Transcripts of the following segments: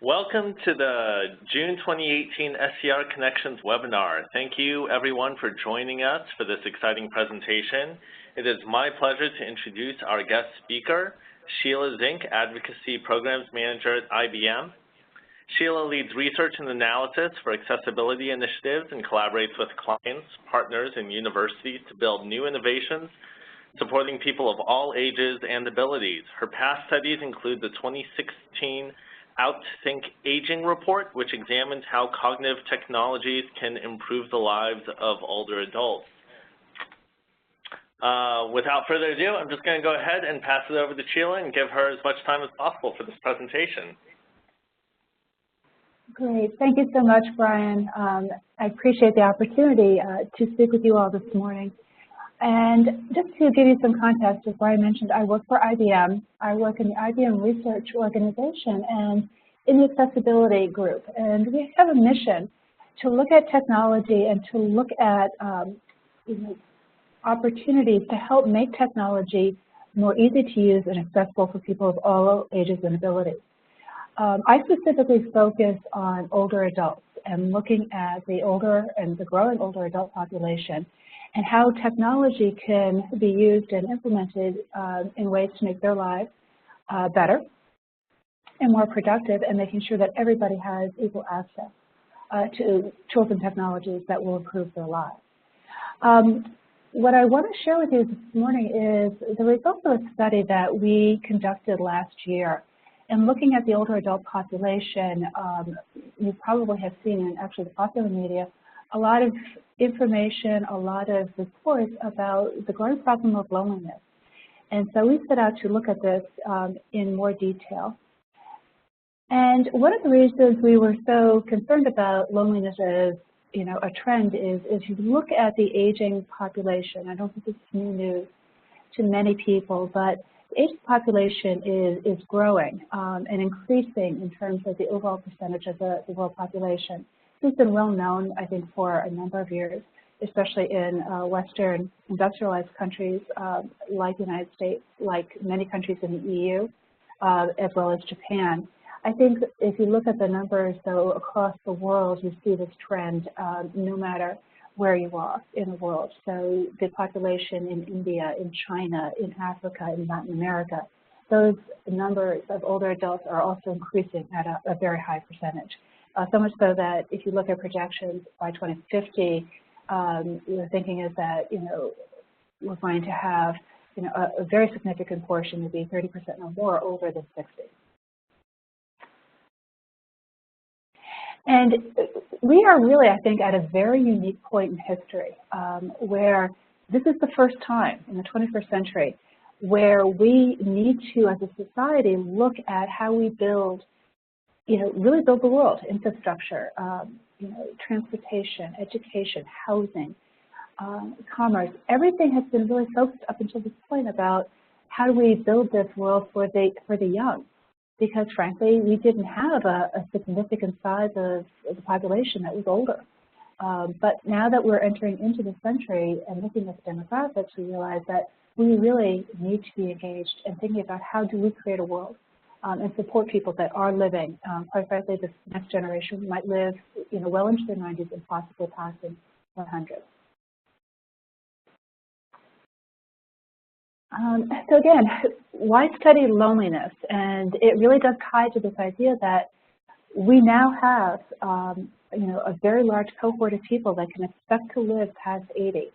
Welcome to the June 2018 SCR Connections webinar. Thank you everyone for joining us for this exciting presentation. It is my pleasure to introduce our guest speaker, Shelia Zinck, Advocacy Programs Manager at IBM. Shelia leads research and analysis for accessibility initiatives and collaborates with clients, partners, and universities to build new innovations supporting people of all ages and abilities. Her past studies include the 2016 Outthink Aging Report, which examines how cognitive technologies can improve the lives of older adults. Without further ado, I'm just going to go ahead and pass it over to Shelia and give her as much time as possible for this presentation. Great. Thank you so much, Brian. I appreciate the opportunity to speak with you all this morning. And just to give you some context, as Brian mentioned, I work for IBM. I work in the IBM Research Organization and in the accessibility group. And we have a mission to look at technology and to look at opportunities to help make technology more easy to use and accessible for people of all ages and abilities. I specifically focus on older adults and looking at the older and the growing older adult population and how technology can be used and implemented in ways to make their lives better and more productive, and making sure that everybody has equal access to tools and technologies that will improve their lives. What I want to share with you this morning is the results of a study that we conducted last year. And looking at the older adult population, you probably have seen in actually the popular media a lot of information, a lot of reports about the growing problem of loneliness. And so we set out to look at this in more detail. And one of the reasons we were so concerned about loneliness as a trend is you look at the aging population. I don't think this is new news to many people, but the aging population is growing and increasing in terms of the overall percentage of the world population. This has been well known, I think, for a number of years, especially in Western industrialized countries like the United States, like many countries in the EU, as well as Japan. I think if you look at the numbers, though, across the world, you see this trend no matter where you are in the world. So the population in India, in China, in Africa, in Latin America, those numbers of older adults are also increasing at a very high percentage. So much so that if you look at projections by 2050, the thinking is that we're going to have a very significant portion, maybe 30% or more, over the 60. And we are really, I think, at a very unique point in history where this is the first time in the 21st century where we need to, as a society, look at how we build, really build the world, infrastructure, transportation, education, housing, commerce. Everything has been really focused up until this point about how do we build this world for the young. Because frankly, we didn't have a significant size of the population that was older. But now that we're entering into the century and looking at the demographics, we realize that we really need to be engaged and thinking about how do we create a world and support people that are living. Quite frankly, this next generation might live well into their 90s and possibly passing 100. So again, why study loneliness? And it really does tie to this idea that we now have, a very large cohort of people that can expect to live past 80.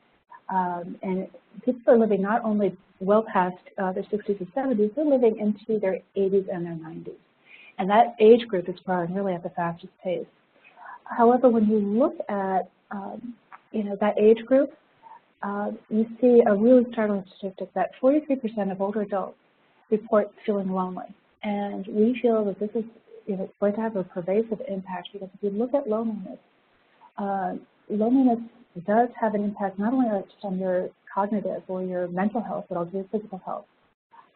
And people are living not only well past their 60s and 70s, they're living into their 80s and their 90s. And that age group is growing really at the fastest pace. However, when you look at, that age group, you see a really startling statistic that 43% of older adults report feeling lonely. And we feel that this is going to have a pervasive impact because if you look at loneliness, loneliness does have an impact not only just on your cognitive or your mental health, but also your physical health.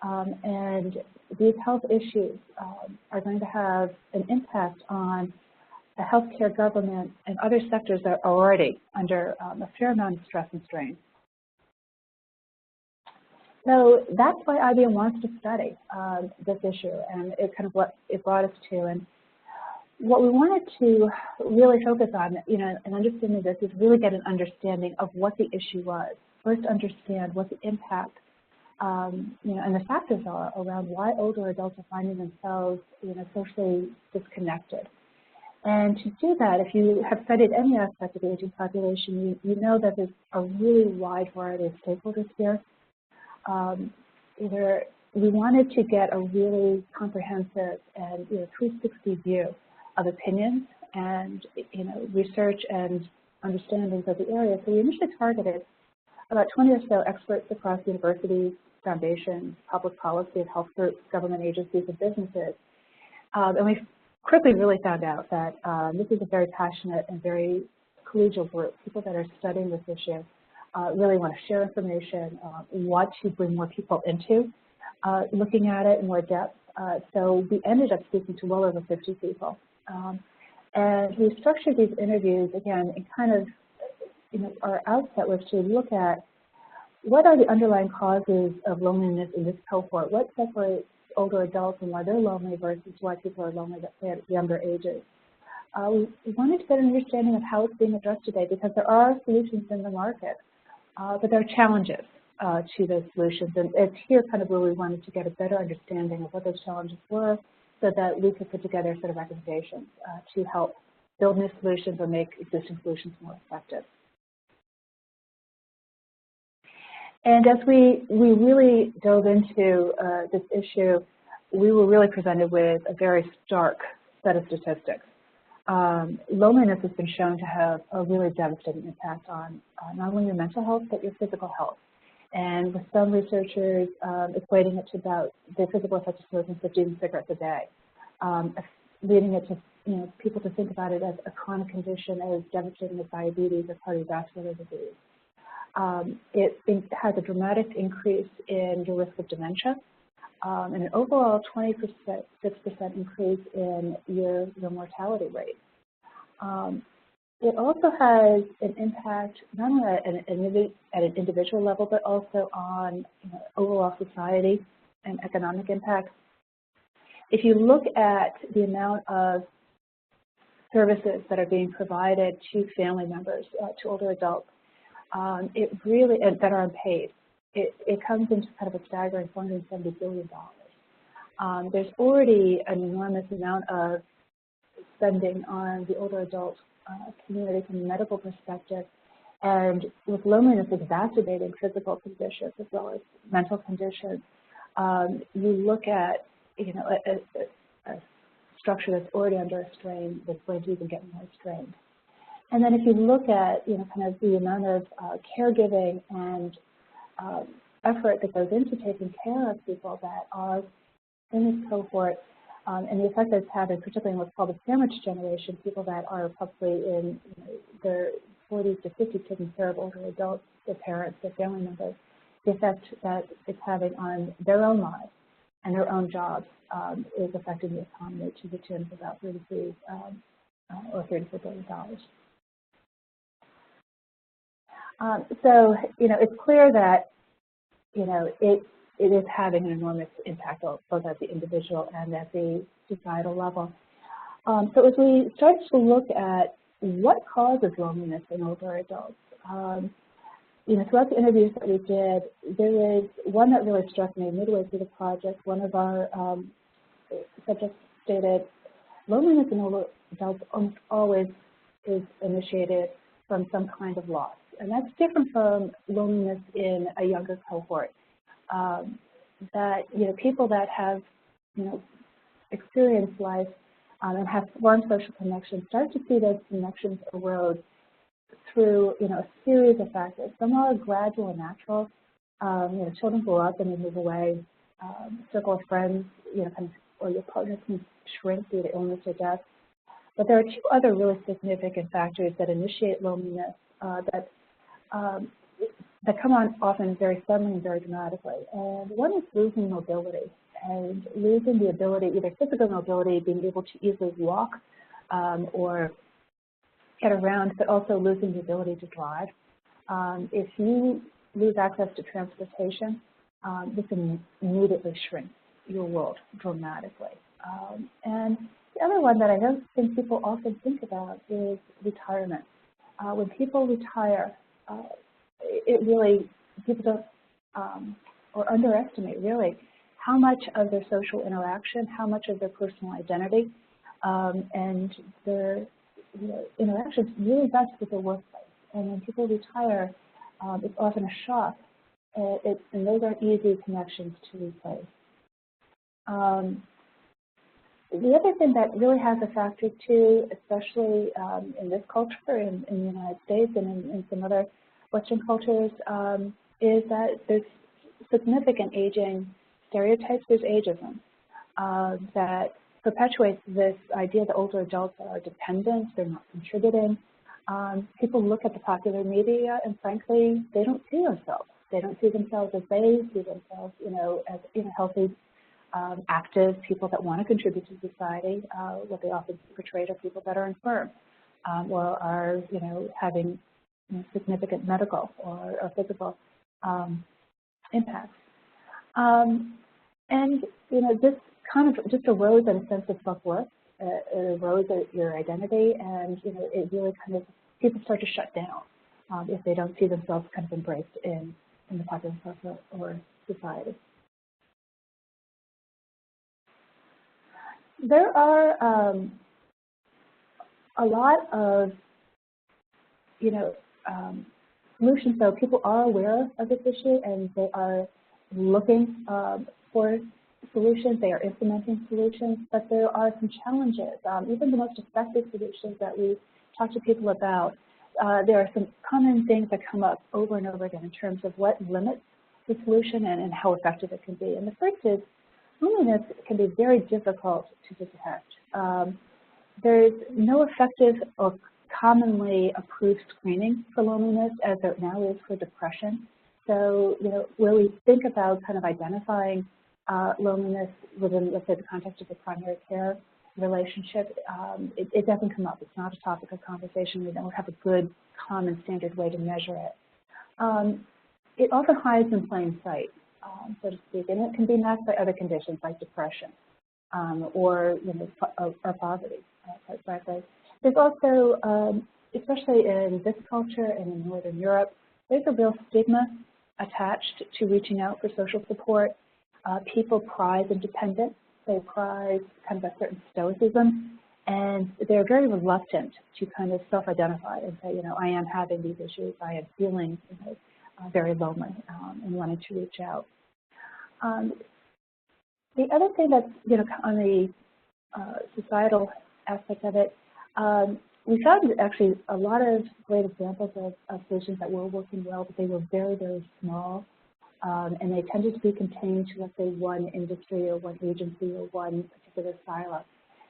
And these health issues are going to have an impact on the healthcare, government, and other sectors that are already under a fair amount of stress and strain. So that's why IBM wants to study this issue, and it's kind of what it brought us to. And what we wanted to really focus on, and understanding this, is really get an understanding of what the issue was. First, understand what the impact, and the factors are around why older adults are finding themselves, socially disconnected. And to do that, if you have studied any aspect of the aging population, you know that there's a really wide variety of stakeholders here. We wanted to get a really comprehensive and 360 view of opinions and research and understandings of the area. So we initially targeted about 20 or so experts across universities, foundations, public policy, health groups, government agencies, and businesses. And we quickly really found out that this is a very passionate and very collegial group. People that are studying this issue really want to share information, want to bring more people into looking at it in more depth. So we ended up speaking to well over 50 people. And we structured these interviews, again, in kind of, our outset was to look at what are the underlying causes of loneliness in this cohort? What separates older adults and why they're lonely versus why people are lonely at younger ages? We wanted to get an understanding of how it's being addressed today, because there are solutions in the market, but there are challenges to those solutions. And it's here kind of where we wanted to get a better understanding of what those challenges were, so that we could put together a set of recommendations to help build new solutions or make existing solutions more effective. And as we really dove into this issue, we were really presented with a very stark set of statistics. Loneliness has been shown to have a really devastating impact on not only your mental health, but your physical health. And with some researchers equating it to about the physical effect of smoking 15 cigarettes a day, leading it to people to think about it as a chronic condition as devastating as diabetes or cardiovascular disease. It has a dramatic increase in your risk of dementia, and an overall 6% increase in your mortality rate. It also has an impact not only at an individual level, but also on overall society and economic impact. If you look at the amount of services that are being provided to family members, to older adults, it really, that are unpaid, it comes into kind of a staggering $470 billion. There's already an enormous amount of spending on the older adult community from a medical perspective, and with loneliness exacerbating physical conditions as well as mental conditions, you look at a structure that's already under a strain that's going to even get more strained. And then if you look at kind of the amount of caregiving and effort that goes into taking care of people that are in this cohort, and the effect that it's having, particularly in what's called the sandwich generation, people that are probably in their 40s to 50s taking care of older adults, their parents, their family members, the effect that it's having on their own lives and their own jobs is affecting the economy to the tune of about $33 or $34 billion. So, it's clear that, it is having an enormous impact both at the individual and at the societal level. So as we started to look at what causes loneliness in older adults, throughout the interviews that we did, there was one that really struck me midway through the project. One of our subjects stated, loneliness in older adults almost always is initiated from some kind of loss. And that's different from loneliness in a younger cohort. That people that have experienced life and have formed social connections start to see those connections erode through a series of factors. Some are gradual and natural. Children grow up and they move away. Circle of friends, or your partner can shrink due to illness or death. But there are two other really significant factors that initiate loneliness that come on often very suddenly and very dramatically. And one is losing mobility, and losing the ability, either physical mobility, being able to easily walk or get around, but also losing the ability to drive. If you lose access to transportation, this immediately shrinks your world dramatically. And the other other one that I don't think people often think about is retirement. When people retire, it really, people don't, or underestimate really, how much of their social interaction, how much of their personal identity, and their interactions really rest with their workplace. And when people retire, it's often a shock, and those aren't easy connections to replace. The other thing that really has a factor too, especially in this culture, in the United States and in some other Western cultures, is that there's significant aging stereotypes. There's ageism that perpetuates this idea that older adults are dependent, they're not contributing. People look at the popular media and frankly, they don't see themselves. They don't see themselves as they see themselves, as healthy, active people that want to contribute to society. What they often portray are people that are infirm or are, having significant medical or physical impacts. And this kind of just erodes a sense of self-worth. It erodes your identity, and it really kind of, people start to shut down if they don't see themselves kind of embraced in the popular culture or society. There are a lot of solutions. So people are aware of this issue and they are looking for solutions. They are implementing solutions, but there are some challenges. Even the most effective solutions that we talk to people about, there are some common things that come up over and over again in terms of what limits the solution and how effective it can be. And the first is loneliness can be very difficult to detect. There's no effective or commonly approved screening for loneliness as there now is for depression. So, when we think about kind of identifying loneliness within, let's say, the context of a primary care relationship, it doesn't come up. It's not a topic of conversation. We don't have a good, common, standard way to measure it. It often hides in plain sight, so to speak, and it can be masked by other conditions like depression or poverty, quite frankly. There's also, especially in this culture and in Northern Europe, there's a real stigma attached to reaching out for social support. People prize independence. They prize kind of a certain stoicism, and they're very reluctant to kind of self-identify and say, I am having these issues. I am feeling very lonely and wanting to reach out. The other thing that's, on the societal aspect of it, we found actually a lot of great examples of solutions that were working well, but they were very, very small. And they tended to be contained to, let's say, one industry or one agency or one particular silo.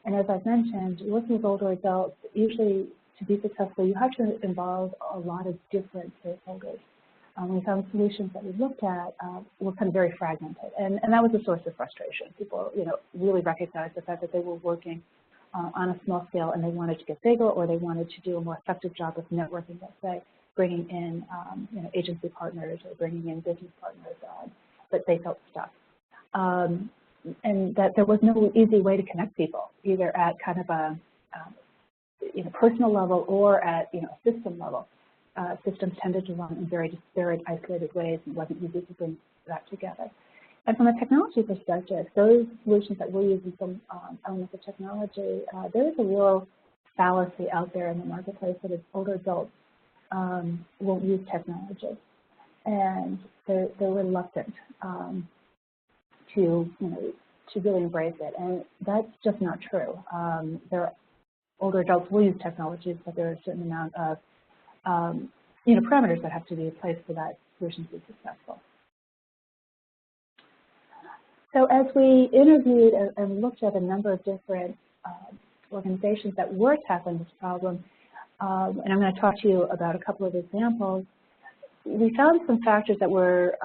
And as I've mentioned, working with older adults, usually to be successful, you have to involve a lot of different stakeholders. We found solutions that we looked at were kind of very fragmented, and that was a source of frustration. People, really recognized the fact that they were working on a small scale and they wanted to get bigger, or they wanted to do a more effective job of networking, let's say, bringing in agency partners or bringing in business partners, but they felt stuck. And that there was no easy way to connect people, either at kind of a personal level or at a system level. Systems tended to run in very disparate, isolated ways, and it wasn't easy to bring that together. And from a technology perspective, those solutions that we're using some elements of technology, there is a real fallacy out there in the marketplace that is older adults won't use technology, and they're reluctant to really embrace it, and that's just not true. Older adults will use technologies, but there are a certain amount of parameters that have to be in place for that solution to be successful. So as we interviewed and looked at a number of different organizations that were tackling this problem, and I'm going to talk to you about a couple of examples, we found some factors that were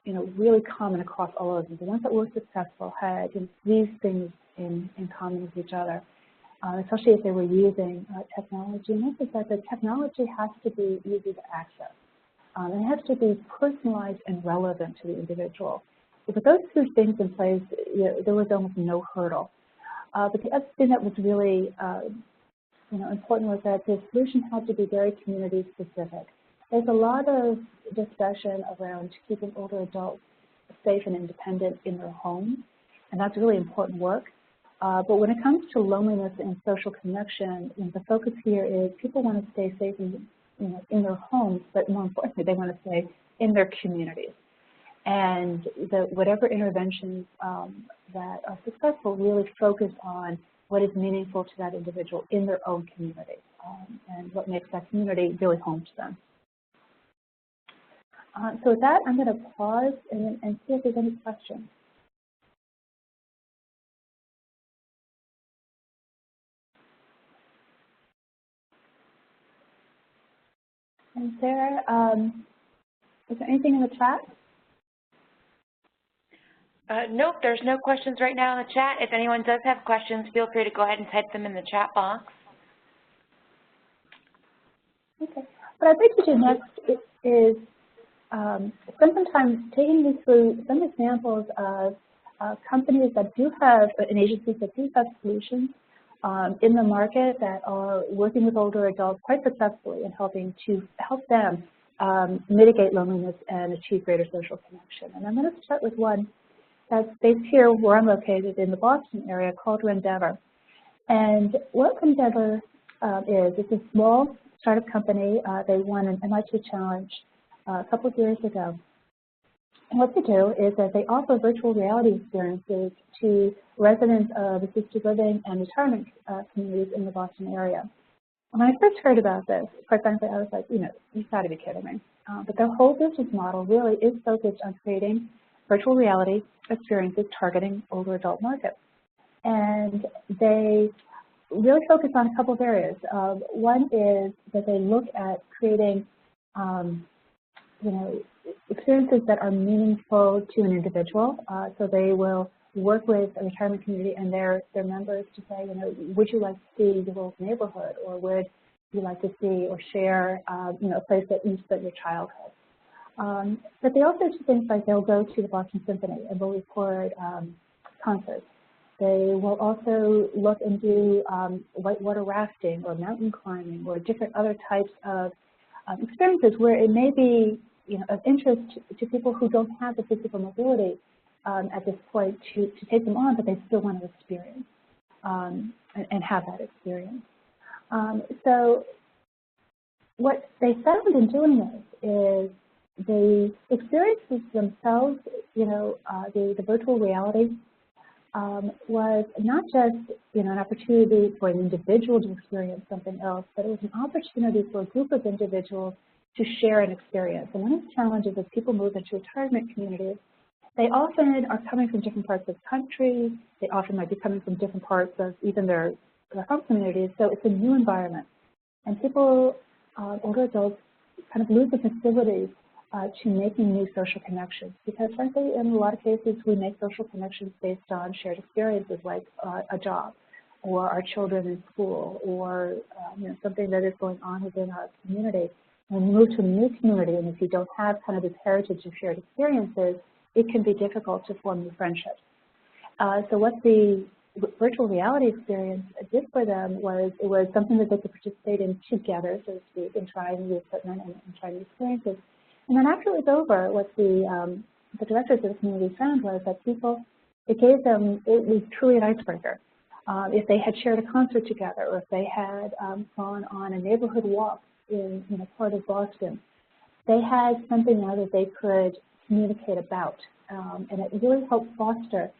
really common across all of them. The ones that were successful had these things in common with each other, especially if they were using technology. And this is that the technology has to be easy to access. It has to be personalized and relevant to the individual. With those two things in place, there was almost no hurdle. But the other thing that was really important was that the solution had to be very community specific. There's a lot of discussion around keeping older adults safe and independent in their homes, and that's really important work. But when it comes to loneliness and social connection, the focus here is people want to stay safe in their homes, but more importantly, they want to stay in their communities. And whatever interventions that are successful really focus on what is meaningful to that individual in their own community and what makes that community really home to them. So with that, I'm going to pause and see if there's any questions. And Sarah, is there anything in the chat? Nope, there's no questions right now in the chat. If anyone does have questions, feel free to go ahead and type them in the chat box. Okay. What I'd like to do next is spend some time taking you through some examples of companies that do have, and agencies that do have solutions in the market that are working with older adults quite successfully in helping to help them mitigate loneliness and achieve greater social connection. And I'm going to start with one that's based here where I'm located in the Boston area called Rendeavor. And what Rendeavor is, it's a small startup company. They won an MIT challenge a couple of years ago. And what they do is that they offer virtual reality experiences to residents of assisted living and retirement communities in the Boston area. And when I first heard about this, quite frankly, I was like, you've got to be kidding me. But their whole business model really is focused on creating virtual reality experiences targeting older adult markets. And they really focus on a couple of areas. One is that they look at creating experiences that are meaningful to an individual. So they will work with a retirement community and their members to say, would you like to see your old neighborhood, or would you like to see or share, a place that you spent your childhood. But they also do things like they'll go to the Boston Symphony and they'll record concerts. They will also look and do whitewater rafting or mountain climbing or different other types of experiences where it may be of interest to people who don't have the physical mobility at this point to take them on, but they still want to experience and have that experience. So what they found in doing this is the experiences themselves, the virtual reality was not just an opportunity for an individual to experience something else, but it was an opportunity for a group of individuals to share an experience. And one of the challenges as people move into retirement communities, they often are coming from different parts of the country. They often might be coming from different parts of even their home communities. So it's a new environment. And people, older adults, kind of lose the facilities to making new social connections. Because frankly, in a lot of cases, we make social connections based on shared experiences like a job or our children in school or something that is going on within our community. When you move to a new community, and if you don't have kind of this heritage of shared experiences, it can be difficult to form new friendships. So what the virtual reality experience did for them was it was something that they could participate in together, so to speak, and try new equipment and try new experiences. And then after it was over, what the directors of the community found was that people, it was truly an icebreaker. If they had shared a concert together, or if they had gone on a neighborhood walk in part of Boston, they had something now that they could communicate about, and it really helped foster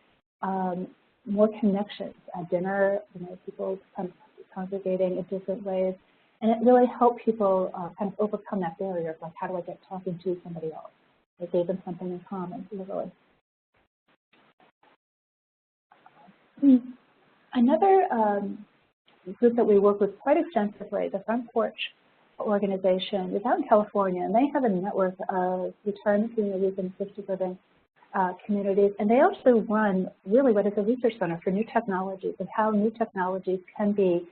more connections at dinner. People kind of congregating in different ways, and it really helped people kind of overcome that barrier of like, how do I get talking to somebody else? It gave them something in common, literally. Another group that we work with quite extensively, the Front Porch organization, is out in California, and they have a network of retirement communities and assisted living communities, and they also run really what is a research center for new technologies and how new technologies can be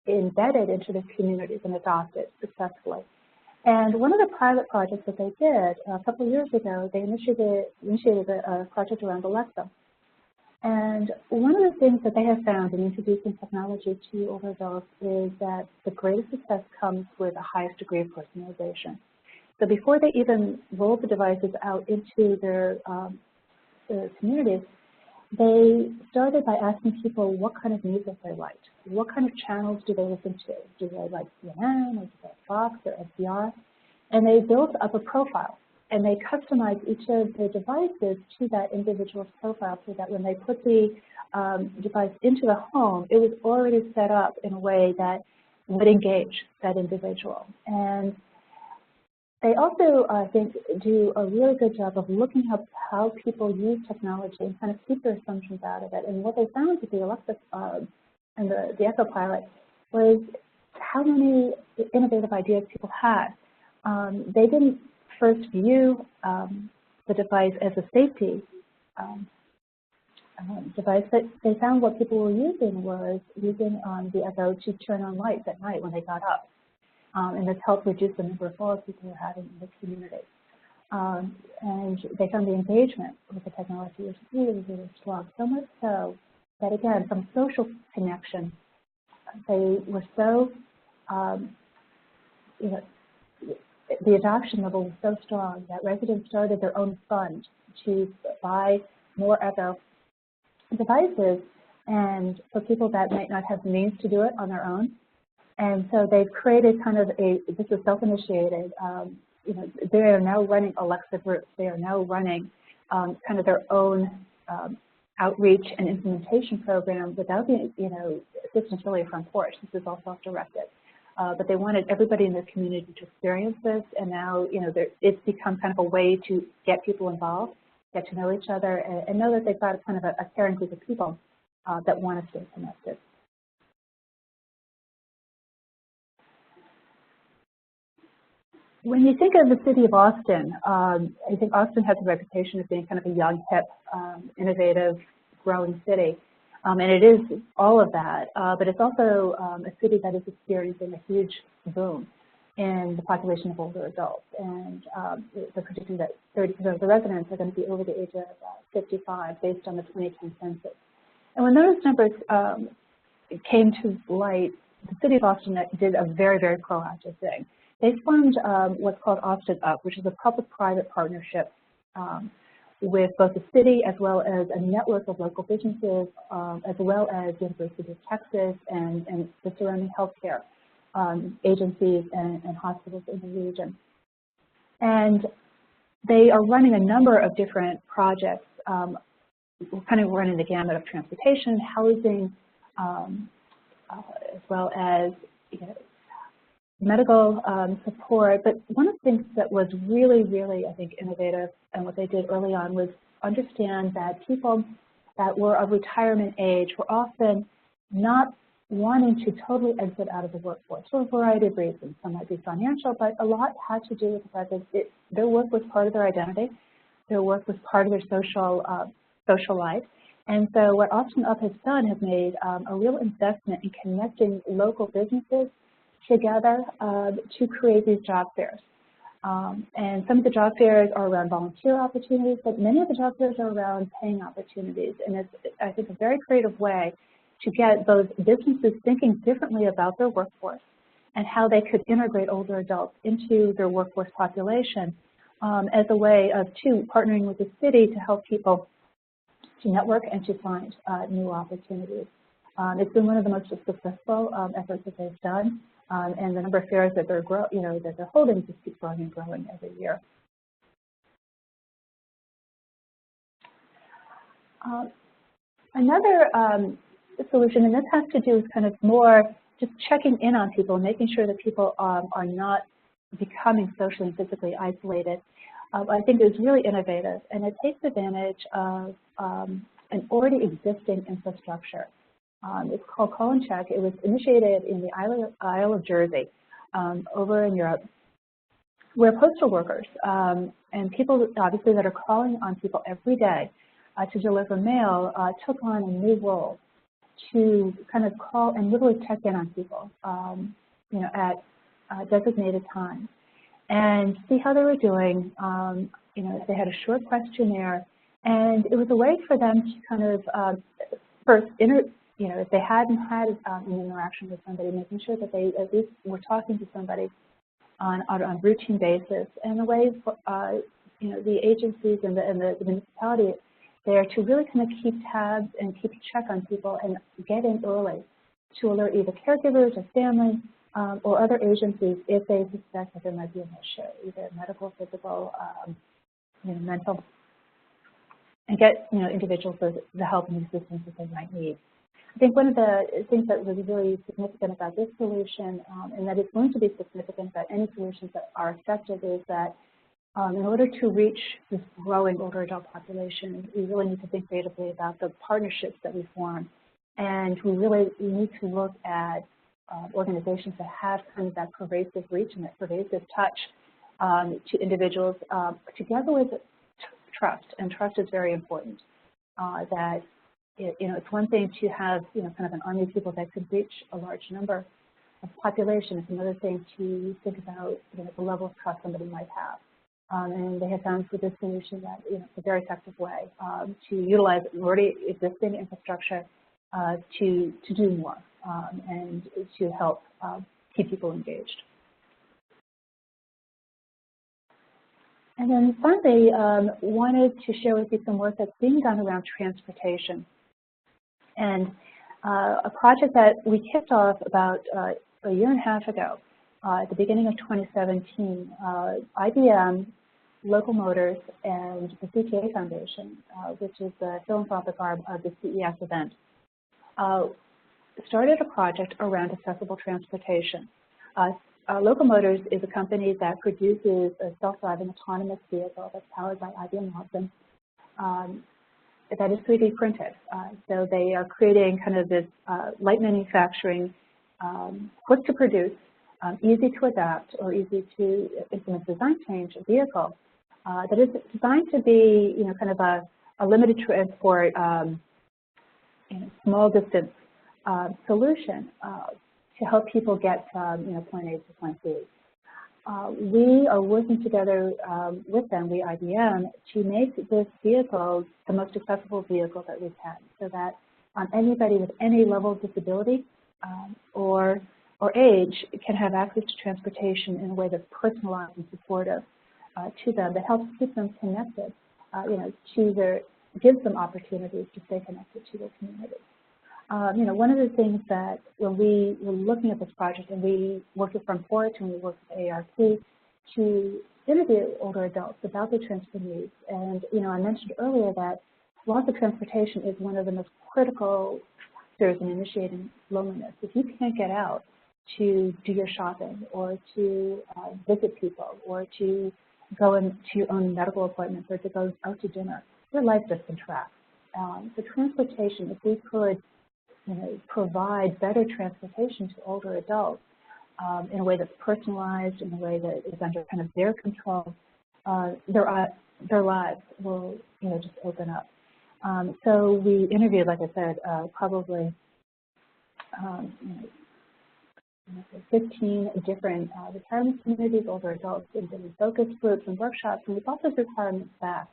embedded into the communities and adopted successfully. And one of the pilot projects that they did a couple of years ago, they initiated a project around Alexa. And one of the things that they have found in introducing technology to older adults is that the greatest success comes with the highest degree of personalization. So before they even roll the devices out into their communities, they started by asking people what kind of music they liked. What kind of channels do they listen to? Do they like CNN or do they like Fox or SCR? And they built up a profile. And they customized each of the devices to that individual's profile so that when they put the device into the home, it was already set up in a way that would engage that individual. And they also, I think, do a really good job of looking up how people use technology and kind of keep their assumptions out of it. And what they found with the Alexa and the Echo Pilot was how many innovative ideas people had. They didn't first view the device as a safety device, but they found what people were using was using the Echo to turn on lights at night when they got up. And this helped reduce the number of falls people were having in the community. And they found the engagement with the technology was really, really strong, so much so that, again, from social connection, they were so, the adoption level was so strong that residents started their own fund to buy more Echo devices, and for people that might not have the means to do it on their own. And so they've created kind of this is self-initiated, they are now running Alexa groups. They are now running kind of their own outreach and implementation program without the, assistance really from porch. This is all self-directed. But they wanted everybody in the community to experience this, and now, it's become kind of a way to get people involved, get to know each other, and know that they've got kind of a caring group of people that want to stay connected. When you think of the city of Austin, I think Austin has a reputation of being kind of a young, hip, innovative, growing city. And it is all of that, but it's also a city that is experiencing a huge boom in the population of older adults. And they're predicting that 30% of the residents are going to be over the age of 55 based on the 2010 census. And when those numbers came to light, the city of Austin did a very, very proactive thing. They formed what's called Austin Up, which is a public-private partnership with both the city as well as a network of local businesses, as well as the University of Texas and the surrounding healthcare agencies and hospitals in the region. And they are running a number of different projects, kind of running the gamut of transportation, housing, as well as medical support. But one of the things that was really, really, I think, innovative and what they did early on was understand that people that were of retirement age were often not wanting to totally exit out of the workforce for a variety of reasons. Some might be financial, but a lot had to do with the fact that their work was part of their identity, their work was part of their social life. And so what Austin Up has done has made a real investment in connecting local businesses together to create these job fairs. And some of the job fairs are around volunteer opportunities, but many of the job fairs are around paying opportunities. And it's, I think, a very creative way to get those businesses thinking differently about their workforce and how they could integrate older adults into their workforce population as a way of, partnering with the city to help people to network and to find new opportunities. It's been one of the most successful efforts that they've done. And the number of fairs that they're holding just keeps growing and growing every year. Another solution, and this has to do with kind of more just checking in on people, making sure that people are not becoming socially and physically isolated, I think is really innovative, and it takes advantage of an already existing infrastructure. It's called Call and Check. It was initiated in the Isle of Jersey over in Europe, where postal workers and people obviously that are calling on people every day to deliver mail took on a new role to kind of call and literally check in on people, at designated times and see how they were doing. If they had a short questionnaire And it was a way for them to kind of first, if they hadn't had an interaction with somebody, making sure that they at least were talking to somebody on a routine basis, and the way the agencies and the municipality there to really kind of keep tabs and keep check on people and get in early to alert either caregivers or family or other agencies if they suspect that there might be an issue, either medical, physical, mental, and get individuals the help and assistance that they might need. I think one of the things that was really significant about this solution, and that is going to be significant about any solutions that are effective, is that in order to reach this growing older adult population, we really need to think creatively about the partnerships that we form. And we need to look at organizations that have kind of that pervasive reach and that pervasive touch to individuals, together with trust. And trust is very important. That it's one thing to have kind of an army of people that could reach a large number of population. It's another thing to think about the level of trust somebody might have. And they have found with this solution that it's a very effective way to utilize already existing infrastructure to do more and to help keep people engaged. And then finally, wanted to share with you some work that's being done around transportation. And a project that we kicked off about a year and a half ago, at the beginning of 2017, IBM, Local Motors, and the CTA Foundation, which is the philanthropic arm of the CES event, started a project around accessible transportation. Local Motors is a company that produces a self-driving autonomous vehicle that's powered by IBM Watson that is 3D printed. So they are creating kind of this light manufacturing, quick to produce, easy to adapt, or easy to implement design change vehicle that is designed to be, kind of a limited transport, small distance solution to help people get from, point A to point B. We are working together with them, IBM, to make this vehicle the most accessible vehicle that we can, so that anybody with any level of disability or age can have access to transportation in a way that's personalized and supportive to them, that helps keep them connected, gives them opportunities to stay connected to their community. One of the things that when we were looking at this project, and we worked with Front Porch and we worked with ARP to interview older adults about their transport needs. And, I mentioned earlier that loss of transportation is one of the most critical factors in initiating loneliness. If you can't get out to do your shopping or to visit people or to go into your own medical appointments or to go out to dinner, your life just contracts. So transportation, if we could provide better transportation to older adults in a way that's personalized, in a way that is under kind of their control, their lives will, just open up. So we interviewed, like I said, probably 15 different retirement communities, older adults, in different focus groups and workshops, and we brought those requirements back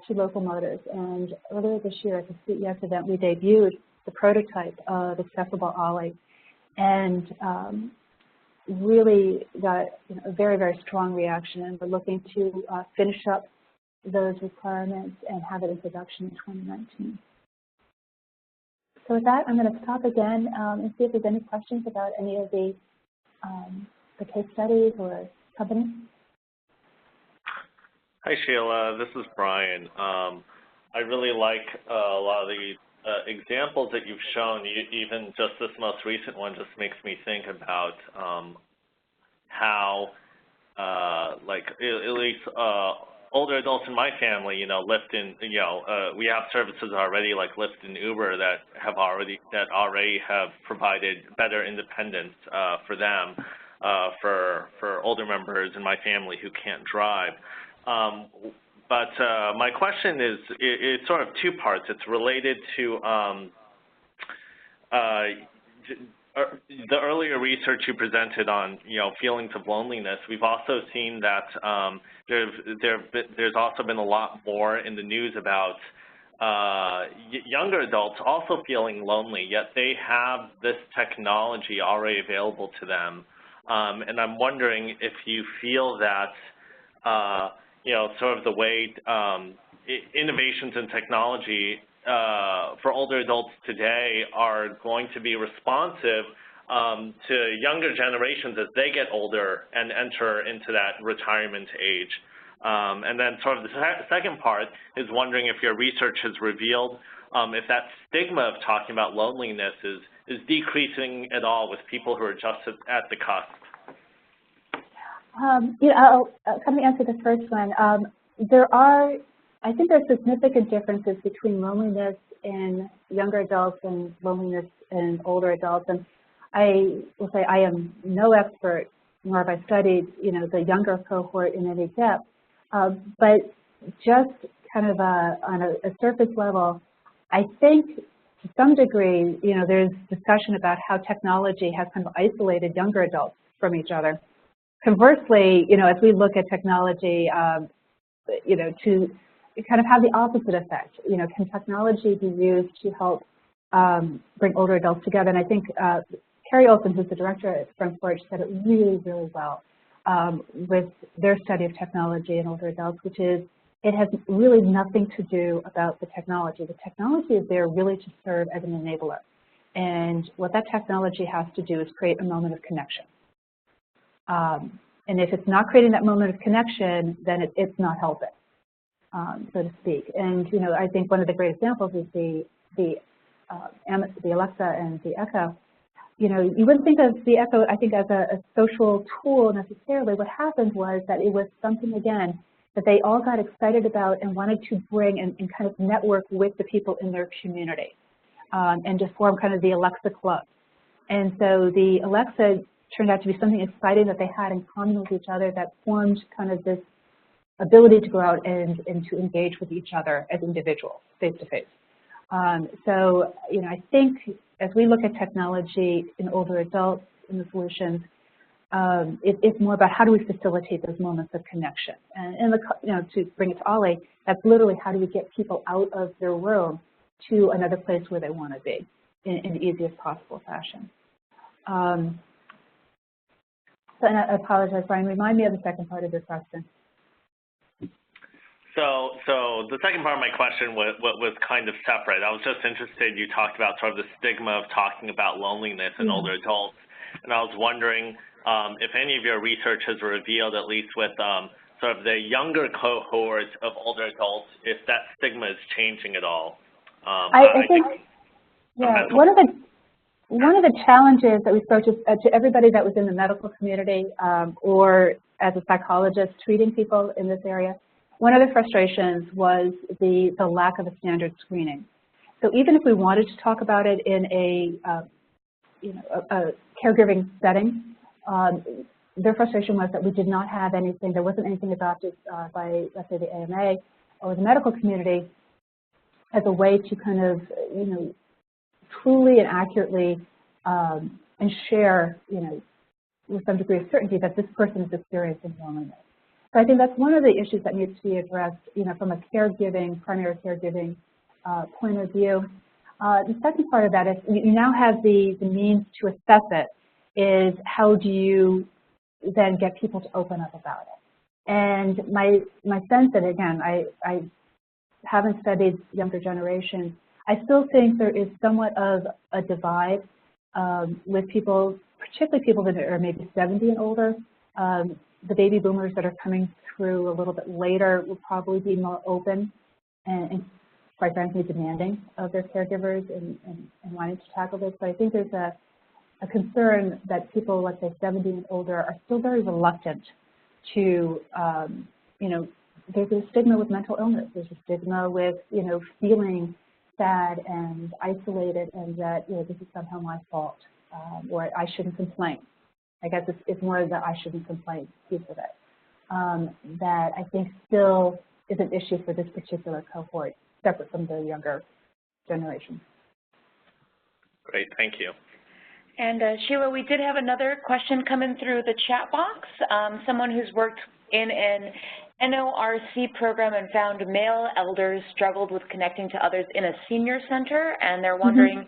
to Local Motors. And earlier this year at the CES event, we debuted the prototype of accessible Ollie, and really got a very, very strong reaction. And we're looking to finish up those requirements and have it in production in 2019. So with that, I'm going to stop again and see if there's any questions about any of the case studies or companies. Hi, Sheila. This is Brian. I really like a lot of the examples that you've shown. Even just this most recent one just makes me think about how, like, at least older adults in my family, Lyft and, we have services already like Lyft and Uber that already have provided better independence for them, for older members in my family who can't drive. But my question is, it's sort of two parts. It's related to the earlier research you presented on, feelings of loneliness, we've also seen that there's also been a lot more in the news about younger adults also feeling lonely, yet they have this technology already available to them. And I'm wondering if you feel that, sort of the way innovations in technology for older adults today are going to be responsive to younger generations as they get older and enter into that retirement age. And then sort of the second part is wondering if your research has revealed if that stigma of talking about loneliness is decreasing at all with people who are just at the cusp. I'll kind of answer the first one. I think there's significant differences between loneliness in younger adults and loneliness in older adults. And I will say I am no expert, nor have I studied, the younger cohort in any depth. But just kind of on a surface level, I think to some degree, there's discussion about how technology has kind of isolated younger adults from each other. Conversely, as we look at technology, to kind of have the opposite effect. Can technology be used to help bring older adults together? And I think Carrie Olson, who's the director at Front Porch, said it really, really well with their study of technology in older adults, which is it has really nothing to do about the technology. The technology is there really to serve as an enabler. And what that technology has to do is create a moment of connection. And if it's not creating that moment of connection, then it's not helping, so to speak. And I think one of the great examples is the Alexa and the Echo. You wouldn't think of the Echo, I think, as a social tool necessarily. What happened was that it was something, again, that they all got excited about and wanted to bring and kind of network with the people in their community and to form kind of the Alexa club. And so the Alexa turned out to be something exciting that they had in common with each other that formed kind of this ability to go out and to engage with each other as individuals, face to face. So, I think as we look at technology in older adults in the solutions, it's more about how do we facilitate those moments of connection. And to bring it to Ollie, that's literally how do we get people out of their room to another place where they want to be in the easiest possible fashion. And I apologize, Brian, remind me of the second part of your question. So the second part of my question was kind of separate. I was just interested, you talked about sort of the stigma of talking about loneliness in older adults. And I was wondering if any of your research has revealed, at least with sort of the younger cohort of older adults, if that stigma is changing at all. I think, yeah, one of the challenges that we spoke to everybody that was in the medical community or as a psychologist treating people in this area, one of the frustrations was the lack of a standard screening. So even if we wanted to talk about it in a caregiving setting, their frustration was that we did not have anything, there wasn't anything adopted by, let's say, the AMA or the medical community as a way to kind of, truly and accurately and share, with some degree of certainty that this person is experiencing loneliness. So I think that's one of the issues that needs to be addressed, from a caregiving, primary caregiving point of view. The second part of that is you now have the means to assess it, is how do you then get people to open up about it? And my sense, and again, I haven't studied younger generations, I still think there is somewhat of a divide with people, particularly people that are maybe 70 and older. The baby boomers that are coming through a little bit later will probably be more open and quite frankly demanding of their caregivers and wanting to tackle this. But I think there's a concern that people, let's say 70 and older, are still very reluctant to, there's a stigma with mental illness. There's a stigma with, feeling sad and isolated and that, this is somehow my fault or I shouldn't complain. I guess it's more of the I shouldn't complain piece of it that I think still is an issue for this particular cohort, separate from the younger generation. Great, thank you. And Sheila, we did have another question coming through the chat box. Someone who's worked in an NORC program and found male elders struggled with connecting to others in a senior center, and they're wondering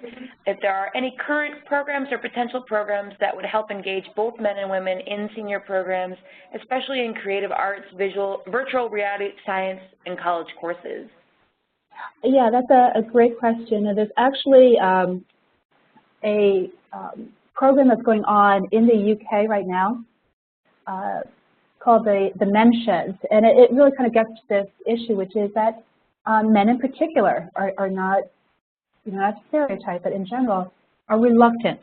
if there are any current programs or potential programs that would help engage both men and women in senior programs, especially in creative arts, virtual reality science, and college courses. Yeah, that's a great question. And there's actually a program that's going on in the UK right now called the Mensheds, and it really kind of gets to this issue, which is that men in particular are not, not stereotyped, but in general, are reluctant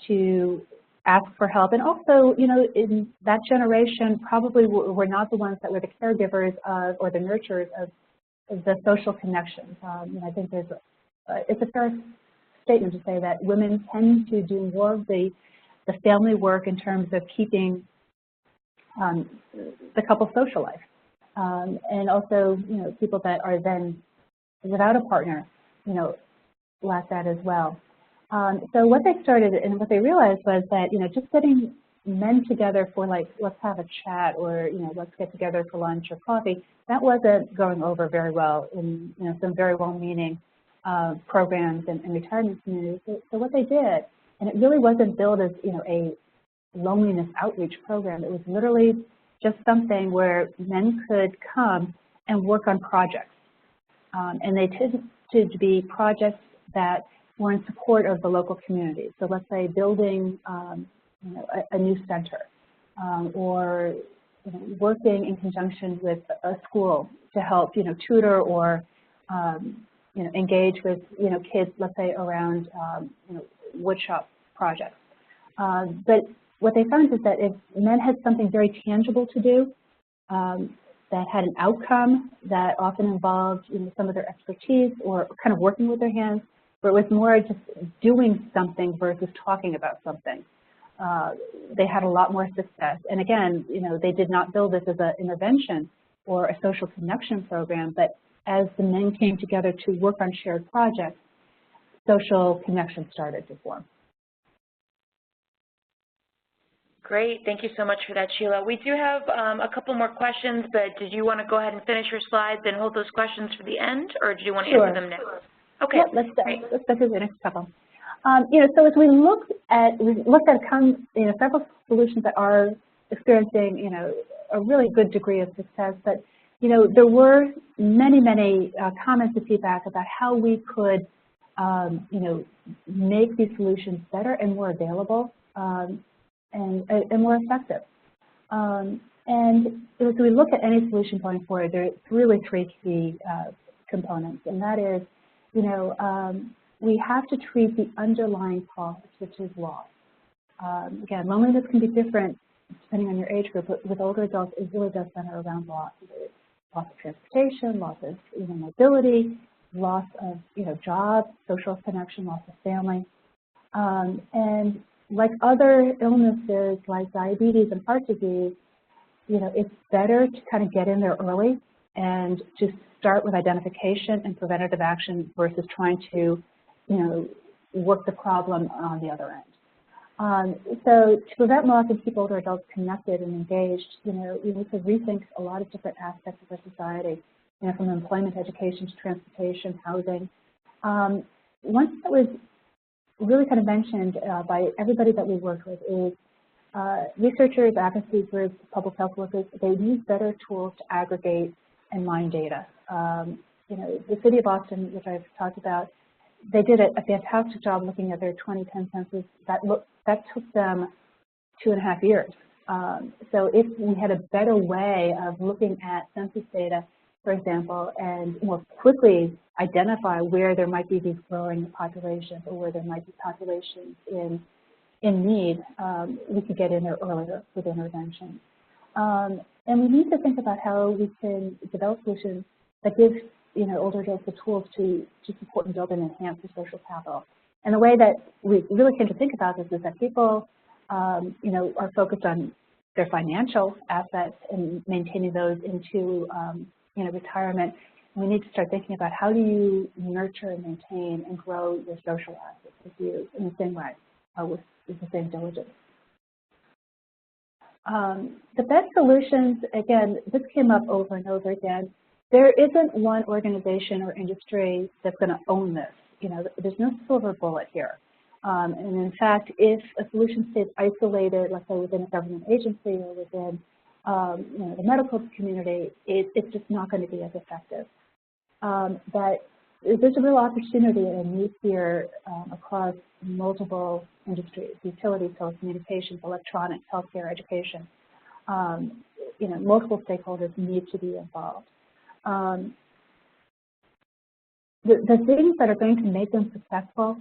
to ask for help. And also, in that generation, probably were not the ones that were the caregivers of, or the nurturers of the social connections. I think it's a fair statement to say that women tend to do more of the family work in terms of keeping the couple social life, and also, people that are then without a partner, lack that as well. So what they started and what they realized was that, just getting men together for like, let's have a chat, or, let's get together for lunch or coffee, that wasn't going over very well in, some very well-meaning programs and retirement communities. So what they did, and it really wasn't billed as, a loneliness outreach program. It was literally just something where men could come and work on projects. And they tended to be projects that were in support of the local community. So let's say building a new center, or working in conjunction with a school to help tutor or engage with kids, let's say around woodshop projects. But what they found is that if men had something very tangible to do, that had an outcome that often involved some of their expertise or kind of working with their hands, where it was more just doing something versus talking about something, they had a lot more success. And again, they did not build this as an intervention or a social connection program, but as the men came together to work on shared projects, social connections started to form. Great, thank you so much for that, Sheila. We do have a couple more questions, but did you want to go ahead and finish your slides and hold those questions for the end, or did you want to answer them next? Okay. Yeah, let's go through the next couple. So as we looked at several solutions that are experiencing, a really good degree of success, but there were many comments and feedback about how we could, make these solutions better and more available. And more effective. And as we look at any solution going forward, there are really three key components, and that is, we have to treat the underlying cause, which is loss. Again, loneliness can be different depending on your age group, but with older adults, it really does center around loss. Loss of transportation, loss of mobility, loss of job, social connection, loss of family, and like other illnesses like diabetes and heart disease, it's better to kind of get in there early and just start with identification and preventative action versus trying to, work the problem on the other end. So to prevent loss and keep older adults connected and engaged, we need to rethink a lot of different aspects of our society, from employment, education to transportation, housing. One that was really kind of mentioned by everybody that we worked with is researchers, advocacy groups, public health workers, they need better tools to aggregate and mine data. The city of Austin, which I've talked about, they did a fantastic job looking at their 2010 census. That took them 2.5 years. So if we had a better way of looking at census data, for example, and more quickly identify where there might be these growing populations or where there might be populations in need, we could get in there earlier with intervention. And we need to think about how we can develop solutions that give older adults the tools to support and build and enhance their social capital. And the way that we really came to think about this is that people are focused on their financial assets and maintaining those into retirement. We need to start thinking about how do you nurture and maintain and grow your social assets in the same way. with the same diligence. The best solutions, again, this came up over and over again. There isn't one organization or industry that's going to own this. There's no silver bullet here. And in fact, if a solution stays isolated, let's say within a government agency or within the medical community, it's just not going to be as effective. But there's a real opportunity and a need here across multiple industries: utilities, telecommunications, electronics, healthcare, education. Multiple stakeholders need to be involved. The things that are going to make them successful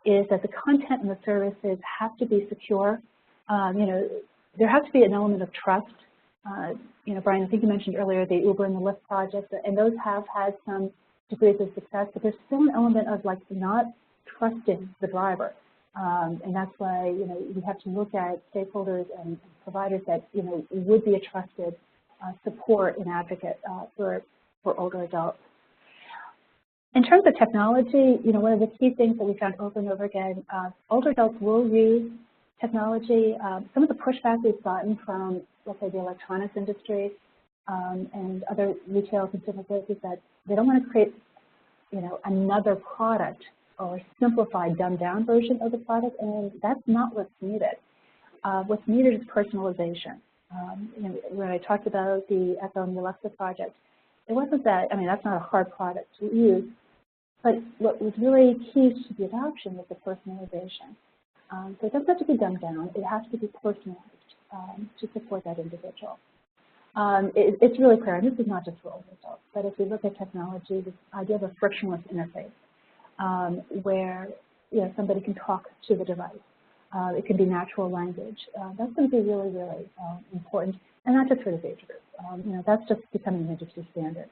is that the content and the services have to be secure. There has to be an element of trust. Brian, I think you mentioned earlier the Uber and the Lyft projects, and those have had some degrees of success, but there's still an element of not trusting the driver. And that's why, we have to look at stakeholders and providers that, would be a trusted support and advocate for older adults. In terms of technology, one of the key things that we found over and over again, older adults will use technology. Some of the pushback we've gotten from, let's say, the electronics industry and other retail consumer goods is that they don't want to create, another product or simplified, dumbed-down version of the product, and that's not what's needed. What's needed is personalization. When I talked about the Echo and the Alexa project, it wasn't that, that's not a hard product to use, but what was really key to the adoption was the personalization. So it doesn't have to be dumbed down. It has to be personalized to support that individual. It's really clear, and this is not just for older adults, but if we look at technology, this idea of a frictionless interface where somebody can talk to the device. It can be natural language. That's going to be really, really important, and not just for this age group. That's just becoming an industry standard.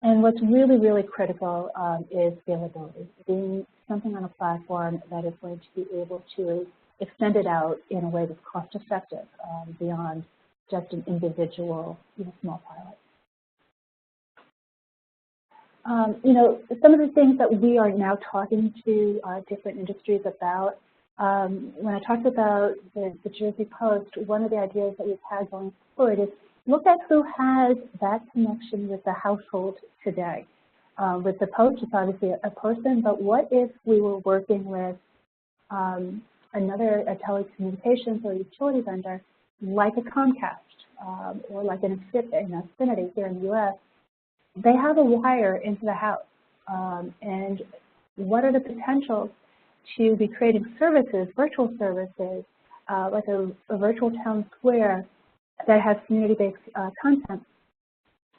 And what's really, really critical is scalability, being something on a platform that is going to be able to extend it out in a way that's cost-effective beyond just an individual, small pilot. Some of the things that we are now talking to different industries about, when I talked about the Jersey Post, one of the ideas that we've had going forward is look at who has that connection with the household today. With the Post, it's obviously a person, but what if we were working with a telecommunications or utility vendor like a Comcast or like an Xfinity here in the U.S. They have a wire into the house, and what are the potentials to be creating services, virtual services, like a virtual town square that has community-based content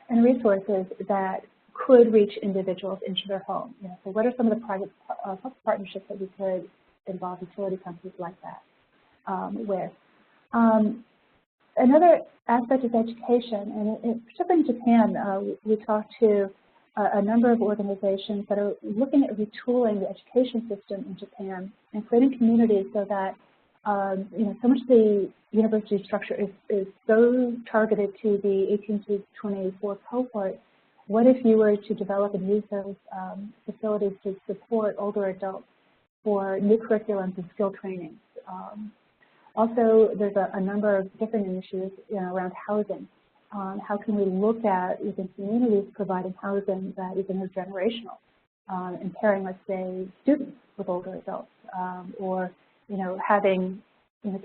and resources that could reach individuals into their home. So what are some of the private partnerships that we could involve utility companies like that with? Another aspect is education, and particularly in Japan, we talked to a number of organizations that are looking at retooling the education system in Japan and creating communities so that so much of the university structure is so targeted to the 18 to 24 cohort. What if you were to develop and use those facilities to support older adults for new curriculums and skill trainings? Also, there's a number of different initiatives around housing. How can we look at, within communities, providing housing that is intergenerational and pairing, let's say, students with older adults, or having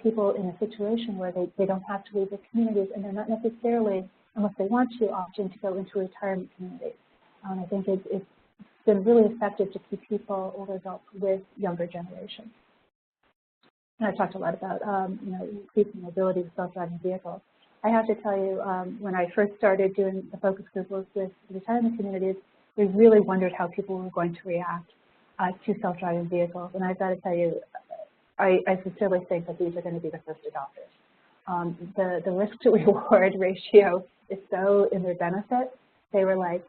people in a situation where they don't have to leave their communities and they're not necessarily, unless they want to, opting to go into a retirement community. I think it's been really effective to keep people, older adults, with younger generations. And I talked a lot about increasing mobility with self-driving vehicles. I have to tell you, when I first started doing the focus group work with retirement communities, we really wondered how people were going to react to self-driving vehicles. And I've got to tell you, I sincerely think that these are going to be the first adopters. The risk to reward ratio is so in their benefit. They were like,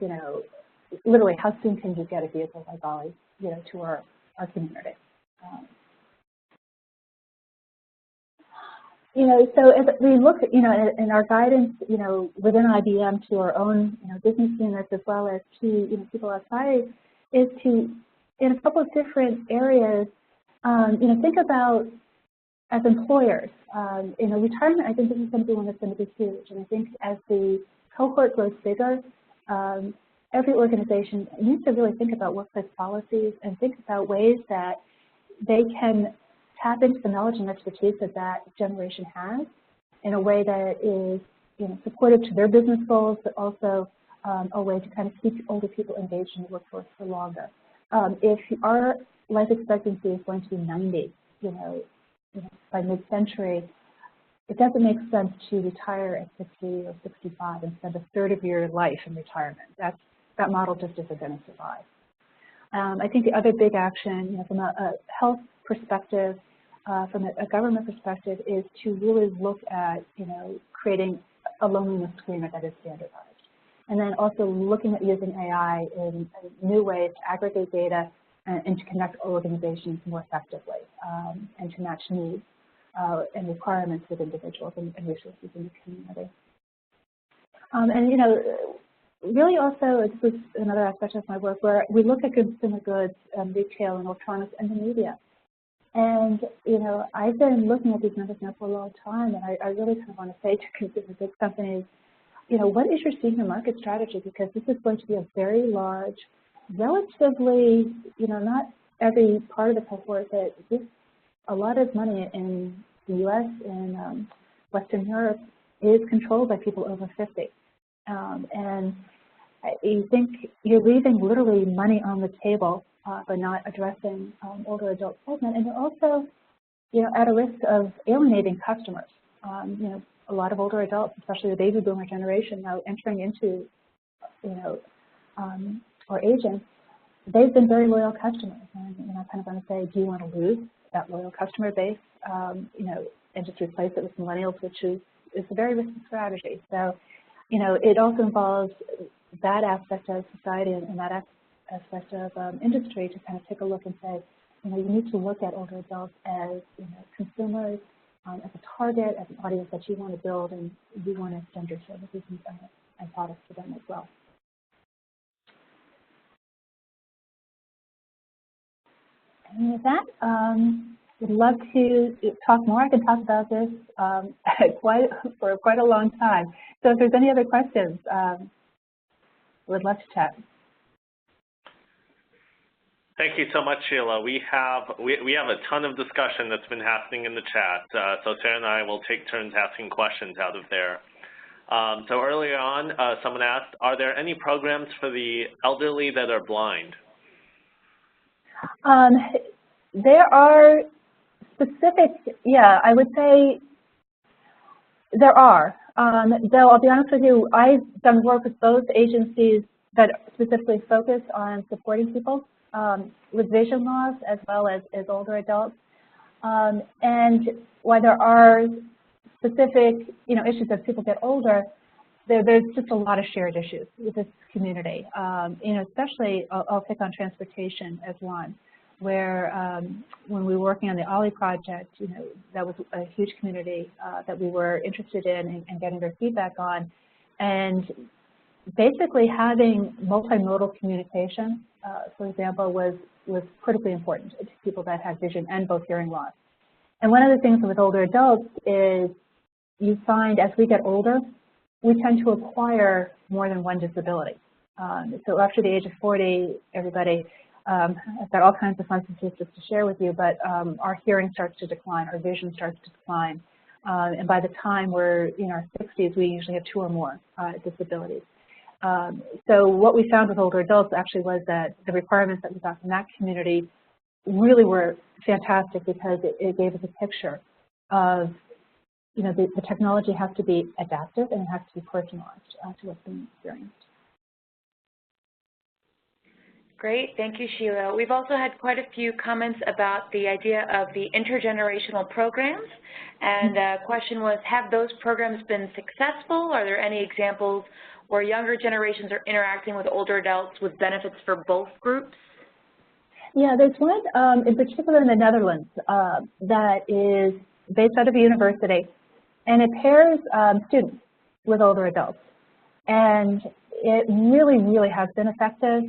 literally, how soon can you get a vehicle like Ollie, to our community? So as we look, in our guidance, within IBM to our own, business units as well as to, people outside, is to, in a couple of different areas, think about as employers, retirement, I think this is something that's going to be huge. And I think as the cohort grows bigger, every organization needs to really think about workplace policies and think about ways that they can tap into the knowledge and expertise that that generation has in a way that is supportive to their business goals, but also a way to kind of keep older people engaged in the workforce for longer. If our life expectancy is going to be 90, by mid-century, it doesn't make sense to retire at 60 or 65 and spend a third of your life in retirement. That model just isn't going to survive. I think the other big action, from a health perspective, from a government perspective, is to really look at, creating a loneliness screener that is standardized. And then also looking at using AI in new ways to aggregate data and to connect organizations more effectively and to match needs and requirements with individuals and resources in the community. Really also, this is another aspect of my work where we look at consumer goods, retail, and electronics, and the media. And, I've been looking at these numbers now for a long time, and I really kind of want to say to consumer goods companies, what is your senior market strategy? Because this is going to be a very large, relatively, not every part of the cohort, but a lot of money in the U.S. and Western Europe is controlled by people over 50. And you think you're leaving literally money on the table by not addressing older adult segment, and you're also, at a risk of alienating customers. A lot of older adults, especially the baby boomer generation, now entering into, or aging, they've been very loyal customers. And I kind of want to say, do you want to lose that loyal customer base, and just replace it with millennials, which is a very risky strategy. So, it also involves that aspect of society and that aspect of industry to kind of take a look and say, you need to look at older adults as consumers, as a target, as an audience that you want to build, and you want to extend your services and products to them as well. And with that, would love to talk more. I can talk about this for quite a long time. So if there's any other questions, would love to chat. Thank you so much, Sheila. We have a ton of discussion that's been happening in the chat. So Sarah and I will take turns asking questions out of there. So earlier on, someone asked, are there any programs for the elderly that are blind? There are specific, I would say there are. Though I'll be honest with you, I've done work with both agencies that specifically focus on supporting people with vision loss as well as older adults. And while there are specific, issues as people get older, there's just a lot of shared issues with this community. Especially I'll pick on transportation as one, where when we were working on the OLLI project, that was a huge community that we were interested in and getting their feedback on. And basically having multimodal communication, for example, was critically important to people that had vision and both hearing loss. And one of the things with older adults is you find as we get older, we tend to acquire more than one disability. So after the age of 40, everybody, I've got all kinds of fun statistics to share with you, but our hearing starts to decline, our vision starts to decline. And by the time we're in our 60s, we usually have 2 or more disabilities. So what we found with older adults actually was that the requirements that we got from that community really were fantastic because it gave us a picture of, the technology has to be adaptive and it has to be personalized to what's being experienced. Great, thank you, Sheila. We've also had quite a few comments about the idea of the intergenerational programs. And the question was, have those programs been successful? Are there any examples where younger generations are interacting with older adults with benefits for both groups? Yeah, there's one in particular in the Netherlands that is based out of a university, and it pairs students with older adults. And it really, really has been effective.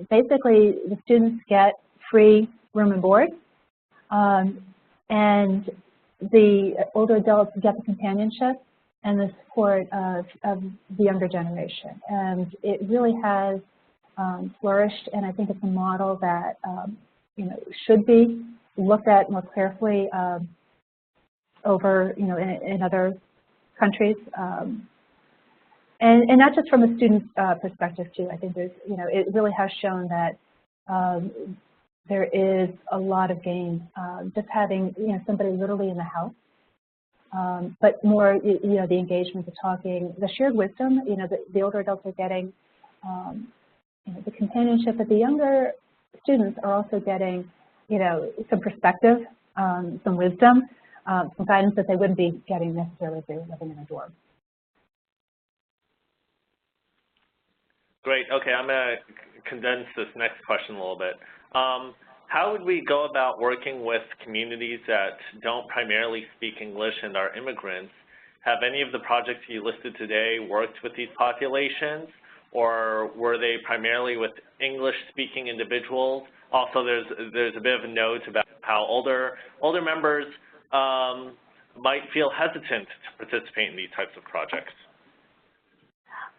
Basically, the students get free room and board, And the older adults get the companionship and the support of the younger generation. And it really has flourished, and I think it's a model that should be looked at more carefully over in other countries, and not just from a student perspective too. I think there's it really has shown that there is a lot of gain just having somebody literally in the house, but more the engagement, the talking, the shared wisdom. The older adults are getting the companionship, but the younger students are also getting some perspective, some wisdom, some guidance that they wouldn't be getting necessarily if they were living in a dorm. Great. Okay, I'm going to condense this next question a little bit. How would we go about working with communities that don't primarily speak English and are immigrants? Have any of the projects you listed today worked with these populations, or were they primarily with English-speaking individuals? Also, there's a bit of a note about how older members might feel hesitant to participate in these types of projects.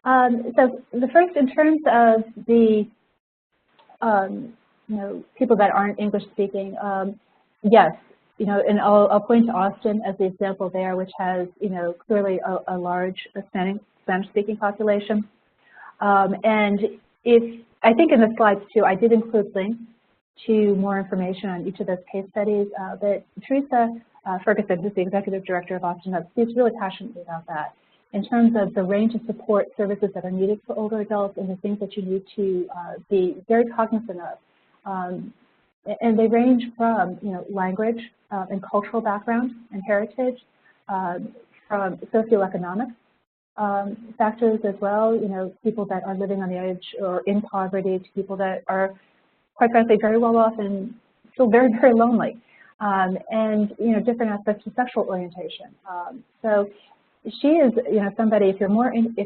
So the first, in terms of the people that aren't English speaking, yes, and I'll point to Austin as the example there, which has clearly a large Spanish speaking population. And I think in the slides too, I did include links to more information on each of those case studies. But Teresa Ferguson, who's the executive director of Austin Hub, speaks really passionately about that in terms of the range of support services that are needed for older adults and the things that you need to be very cognizant of. And they range from language and cultural background and heritage, from socioeconomic factors as well, people that are living on the edge or in poverty, to people that are, quite frankly, very well off and still very, very lonely, and different aspects of sexual orientation. So she is somebody, if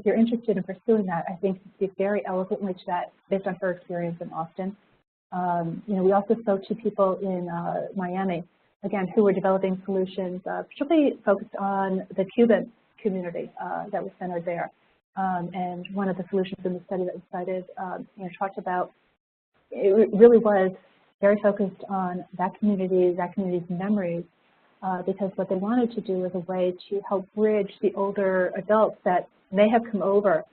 you're interested in pursuing that, I think speaks very eloquently to that based on her experience in Austin. We also spoke to people in Miami, again, who were developing solutions, particularly focused on the Cuban community that was centered there. And one of the solutions in the study that was cited, talked about, it really was very focused on that community's memories, because what they wanted to do was a way to help bridge the older adults that may have come over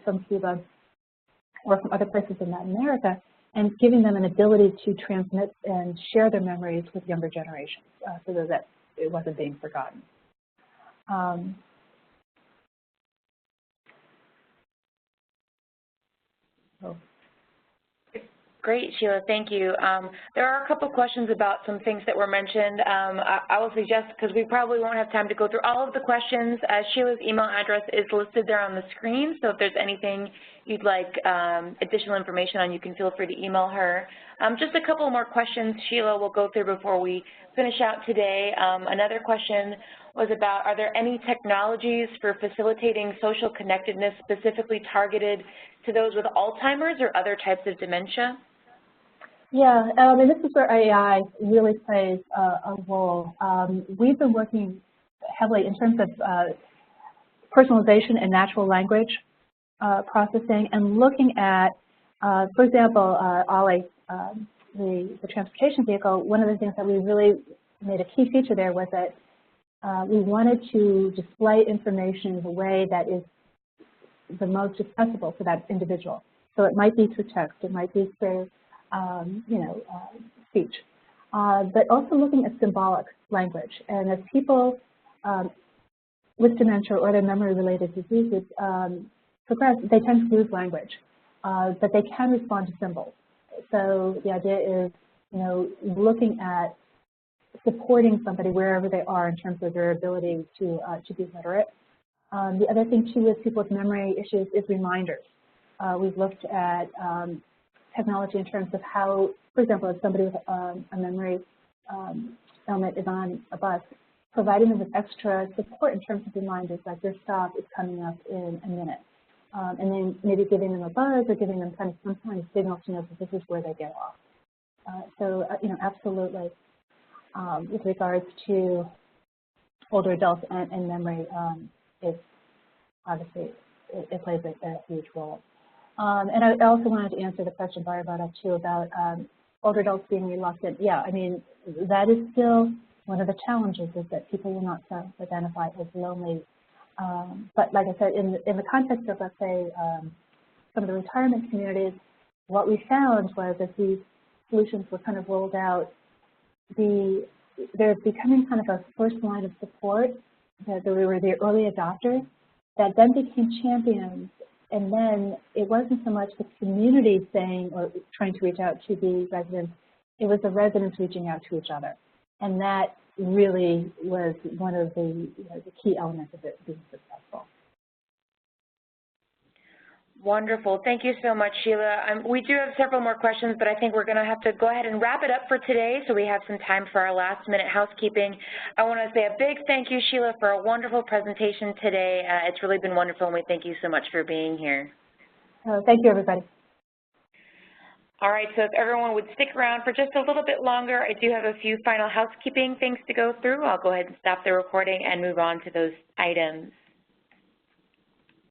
from Cuba or from other places in Latin America, and giving them an ability to transmit and share their memories with younger generations, so that it wasn't being forgotten. Great, Sheila, thank you. There are a couple questions about some things that were mentioned. I will suggest, because we probably won't have time to go through all of the questions, Sheila's email address is listed there on the screen, so if there's anything you'd like additional information on, you can feel free to email her. Just a couple more questions, Sheila, we'll go through before we finish out today. Another question was about, are there any technologies for facilitating social connectedness specifically targeted to those with Alzheimer's or other types of dementia? Yeah, and this is where AI really plays a role. We've been working heavily in terms of personalization and natural language processing, and looking at, for example, Ollie, the transportation vehicle. One of the things that we really made a key feature there was that we wanted to display information in a way that is the most accessible for that individual. So it might be through text, it might be through speech, but also looking at symbolic language. And as people with dementia or their memory-related diseases progress, they tend to lose language, but they can respond to symbols. So the idea is, looking at supporting somebody wherever they are in terms of their ability to be literate. The other thing too is people with memory issues is reminders. We've looked at technology in terms of how, for example, if somebody with a memory ailment is on a bus, providing them with extra support in terms of reminders, like their stop is coming up in a minute. And then maybe giving them a buzz or giving them some kind of signal to know that this is where they get off. So, absolutely. with regards to older adults and memory, is obviously, it plays a huge role. And I also wanted to answer the question Barry brought up too about older adults being reluctant. Yeah, I mean, that is still one of the challenges, is that people will not self-identify as lonely. But like I said, in the context of, let's say, some of the retirement communities, what we found was as these solutions were kind of rolled out, they're becoming kind of a first line of support, that we were the early adopters, that then became champions. And then it wasn't so much the community saying or trying to reach out to the residents, it was the residents reaching out to each other. And that really was one of the, the key elements of it being successful. Wonderful. Thank you so much, Sheila. We do have several more questions, but I think we're going to have to go ahead and wrap it up for today so we have some time for our last-minute housekeeping. I want to say a big thank you, Sheila, for a wonderful presentation today. It's really been wonderful, and we thank you so much for being here. Thank you, everybody. All right, so if everyone would stick around for just a little bit longer, I do have a few final housekeeping things to go through. I'll go ahead and stop the recording and move on to those items.